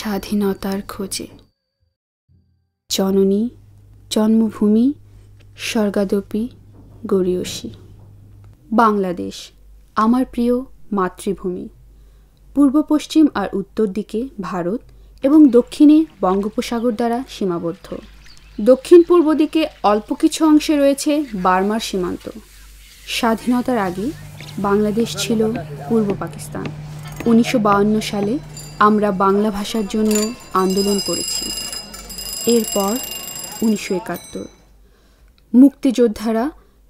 স্বাধীনতার খোঁজে। জননী জন্মভূমি স্বর্গাদপি গরীয়সী। বাংলাদেশ আমার প্রিয় মাতৃভূমি। পূর্ব পশ্চিম আর উত্তর দিকে ভারত এবং দক্ষিণে বঙ্গোপসাগর দ্বারা সীমাবদ্ধ। দক্ষিণ পূর্ব দিকে অল্প কিছু অংশে রয়েছে বার্মার সীমান্ত। স্বাধীনতার আগে বাংলাদেশ ছিল পূর্ব পাকিস্তান। 1952 সালে আমরা বাংলা ভাষার জন্য আন্দোলন করেছি। এরপর 1971 মুক্তিযোদ্ধারা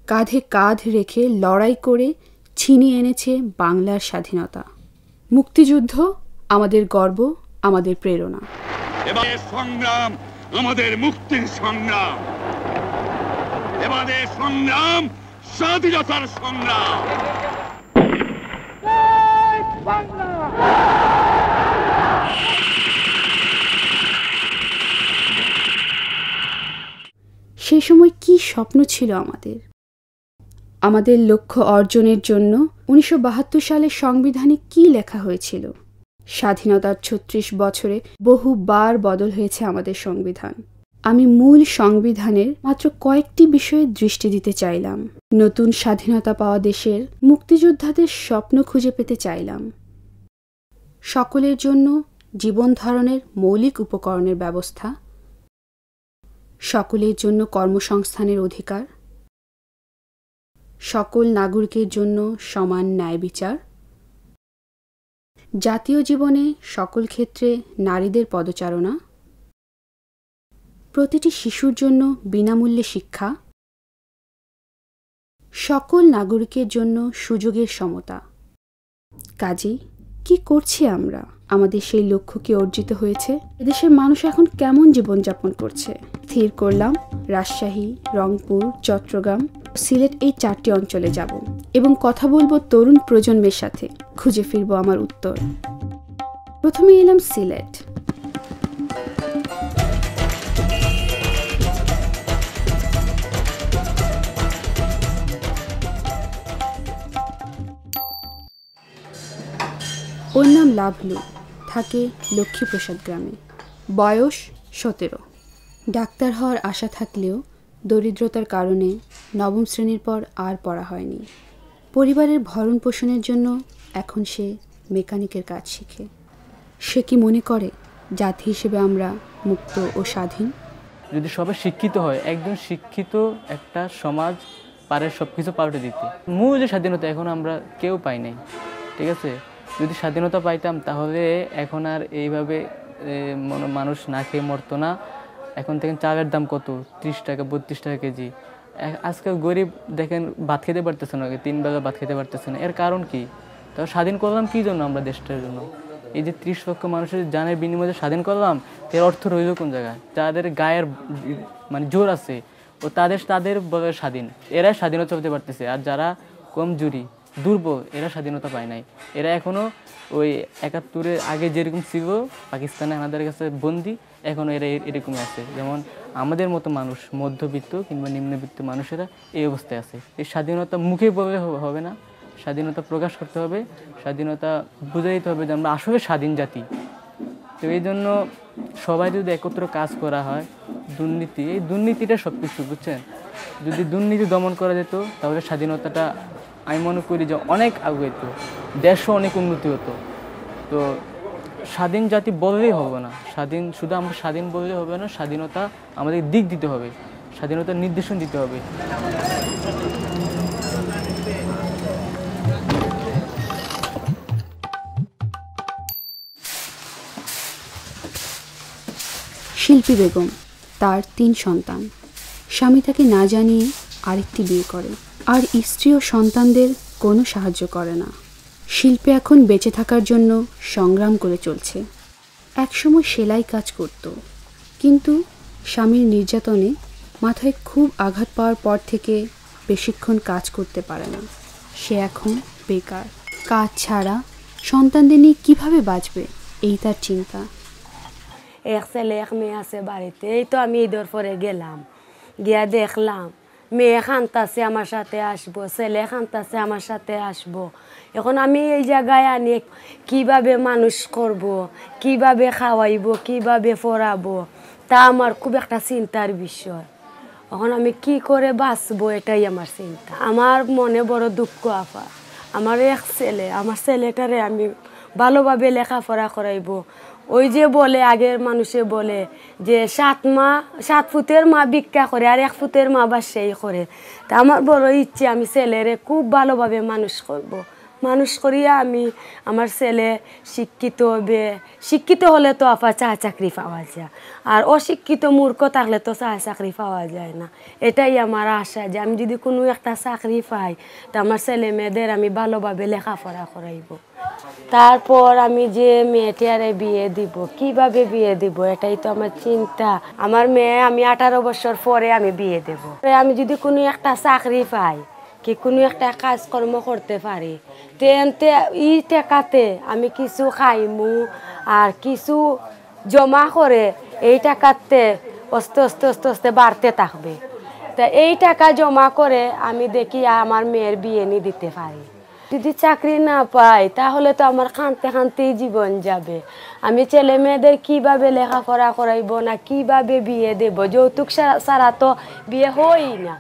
কাঁধে কাঁধ রেখে লড়াই করে ছিনিয়ে এনেছে বাংলার স্বাধীনতা। মুক্তিযুদ্ধ আমাদের গর্ব, আমাদের প্রেরণা। এবারে সংগ্রাম আমাদের মুক্তির সংগ্রাম, এবারে সংগ্রাম স্বাধীনতার সংগ্রাম। সেই সময় কি স্বপ্ন ছিল আমাদের। আমাদের লক্ষ্য অর্জনের জন্য 1972 সালে সংবিধানে কি লেখা হয়েছিল। স্বাধীনতার 36 বছরে বহুবার বদল হয়েছে আমাদের সংবিধান। আমি মূল সংবিধানের মাত্র কয়েকটি বিষয়ে দৃষ্টি দিতে চাইলাম। নতুন স্বাধীনতা পাওয়া দেশের মুক্তিযোদ্ধাদের স্বপ্ন খুঁজে পেতে চাইলাম। সকলের জন্য জীবন ধারণের মৌলিক উপকরণের ব্যবস্থা, সকলের জন্য কর্মসংস্থানের অধিকার, সকল নাগরিকের জন্য সমান ন্যায় বিচার, জাতীয় জীবনে সকল ক্ষেত্রে নারীদের পদচারণা, প্রতিটি শিশুর জন্য বিনামূল্যে শিক্ষা, সকল নাগরিকের জন্য সুযোগের সমতা। কাজেই কি করছি আমরা? আমাদের সেই লক্ষ্য কি অর্জিত হয়েছে? এদেশের মানুষ এখন কেমন জীবনযাপন করছে? স্থির করলাম রাজশাহী, রংপুর, চট্টগ্রাম, সিলেট এই 4টি অঞ্চলে যাব এবং কথা বলবো তরুণ প্রজন্মের সাথে। খুঁজে ফিরবো আমার উত্তর। প্রথমে এলাম সিলেট। ওর নাম লাভলু, থাকে লক্ষ্মীপ্রসাদ গ্রামে। বয়স 17। ডাক্তার হওয়ার আশা থাকলেও দরিদ্রতার কারণে 9ম শ্রেণীর পর আর পড়া হয়নি। পরিবারের ভরণ পোষণের জন্য এখন সে মেকানিকের কাজ শিখে। সে কি মনে করে জাতি হিসেবে আমরা মুক্ত ও স্বাধীন? যদি সবাই শিক্ষিত হয়, একজন শিক্ষিত একটা সমাজ পারে সব কিছু পাল্টে দিতে। মূল যে স্বাধীনতা এখন আমরা কেউ পাই নাই, ঠিক আছে? যদি স্বাধীনতা পাইতাম তাহলে এখন আর এইভাবে মানুষ না খেয়ে মরতো না। এখন দেখেন চালের দাম কত, 30 টাকা 32 টাকা কেজি। আজকাল গরিব দেখেন ভাত খেতে পারতেছে না, 3 বেলা ভাত খেতে পারতেছে না। এর কারণ কি? তাও স্বাধীন করলাম কি জন্য? আমরা দেশটার জন্য। এই যে 30 লক্ষ মানুষের জানের বিনিময়ে স্বাধীন করলাম, এর অর্থ রইল কোন জায়গায়? যাদের গায়ের মানে জোর আছে ও তাদের বলে স্বাধীন, এরাই স্বাধীনতা পেতে পারতেছে। আর যারা কমজোরি দুর্বল এরা স্বাধীনতা পায় নাই। এরা এখনও ওই 71-এর আগে যেরকম ছিল পাকিস্তানে আমাদের কাছে বন্দি, এখনও এরা এরকমই আছে। যেমন আমাদের মতো মানুষ, মধ্যবিত্ত কিংবা নিম্নবিত্ত মানুষেরা এই অবস্থায় আছে। এই স্বাধীনতা মুখে বললে হবে না, স্বাধীনতা প্রকাশ করতে হবে, স্বাধীনতা বুঝে দিতে হবে যে আমরা আসলে স্বাধীন জাতি। তো এই জন্য সবাই যদি একত্র কাজ করা হয়, এই দুর্নীতিটা সব কিছু, বুঝছেন? যদি দুর্নীতি দমন করা যেত তাহলে স্বাধীনতাটা আমি মনে করি যে অনেক আগে হতো, দেশও অনেক উন্নতি হতো। তো স্বাধীন জাতি বললেই হবে না, শুধু আমরা স্বাধীন বললেই হবে না, স্বাধীনতা আমাদের দিক দিতে হবে, স্বাধীনতার নির্দেশন দিতে হবে। শিল্পী বেগম, তার 3 সন্তান। স্বামী তাকে না জানিয়ে আরেকটি বিয়ে করে, আর স্ত্রী ও সন্তানদের কোনো সাহায্য করে না। শিল্পী এখন বেঁচে থাকার জন্য সংগ্রাম করে চলছে। একসময় সেলাই কাজ করত, কিন্তু স্বামীর নির্যাতনে মাথায় খুব আঘাত পাওয়ার পর থেকে বেশিক্ষণ কাজ করতে পারে না। সে এখন বেকার। কাজ ছাড়া সন্তানদের নিয়ে কীভাবে বাঁচবে, এই তার চিন্তা। এক ছেলে এক মেয়ে আছে বাড়িতে। এই তো আমি ঈদের পরে গেলাম, গিয়া দেখলাম মেয়ে খান্তাছে আমার সাথে আসবো, ছেলে খান্তাছে আমার সাথে আসবো। এখন আমি এই জায়গায় আনি কিভাবে মানুষ করব, কিভাবে খাওয়াইব, কিভাবে পড়াবো, তা আমার খুব একটা চিন্তার বিষয়। এখন আমি কি করে বাঁচবো এটাই আমার চিন্তা। আমার মনে বড় দুঃখ আপা। আমার এক ছেলে, আমার ছেলেটারে আমি ভালোভাবে লেখাপড়া করাইব। ওই যে বলে আগের মানুষে বলে যে 7 ফুটের মা ভিক্ষা করে আর 1 ফুটের মা বাসাই করে। তা আমার বড় ইচ্ছে আমি ছেলেরে খুব ভালোভাবে মানুষ করব। মানুষ করিয়া আমি আমার ছেলে শিক্ষিত হবে। শিক্ষিত হলে তো আপা চা চাকরি পাওয়া যায়, আর অশিক্ষিত মূর্খ থাকলে তো চা চাকরি পাওয়া যায় না। এটাই আমার আশা যে আমি যদি কোনো একটা চাকরি পাই তা আমার ছেলে মেয়েদের আমি ভালোভাবে লেখাপড়া করাইব। তারপর আমি যে মেয়েটারে বিয়ে দিব, কিভাবে বিয়ে দিব এটাই তো আমার চিন্তা। আমার মেয়ে আমি 18 বছর পরে আমি বিয়ে দেব। আমি যদি কোনো একটা চাকরি পাই, কি কোনো একটা কাজকর্ম করতে পারি, তেনতে এই টাকাতে আমি কিছু খাইমু আর কিছু জমা করে এই টাকাতে আস্তে আস্তে আস্তে আস্তে বাড়তে থাকবে। তা এই টাকা জমা করে আমি দেখি আমার মেয়ের বিয়ে নিয়ে দিতে পারি। যদি চাকরি না পাই তাহলে তো আমার খানতে খানতেই জীবন যাবে। আমি ছেলে মেয়েদের কিভাবে লেখাপড়া করাইব না কিভাবে বিয়ে দেব, যৌতুক ছাড়া তো বিয়ে হই না।